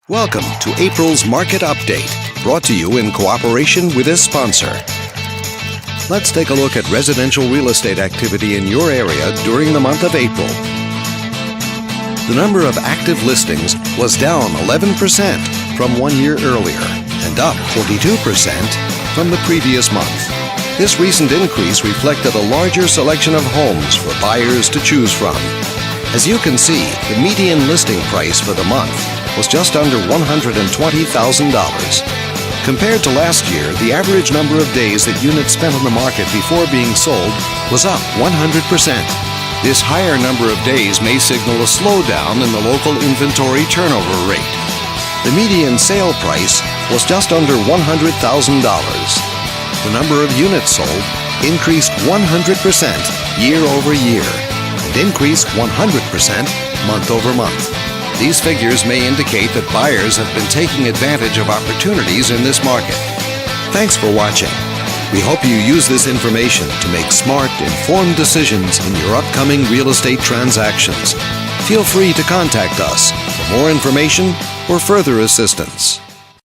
Welcome to April's Market Update, brought to you in cooperation with this sponsor. Let's take a look at residential real estate activity in your area during the month of April. The number of active listings was down 11% from 1 year earlier and up 22% from the previous month. This recent increase reflected a larger selection of homes for buyers to choose from. As you can see, the median listing price for the month was just under $120,000. Compared to last year, the average number of days that units spent on the market before being sold was up 100%. This higher number of days may signal a slowdown in the local inventory turnover rate. The median sale price was just under $100,000. The number of units sold increased 100% year over year and increased 100% month over month. These figures may indicate that buyers have been taking advantage of opportunities in this market. Thanks for watching. We hope you use this information to make smart, informed decisions in your upcoming real estate transactions. Feel free to contact us for more information or further assistance.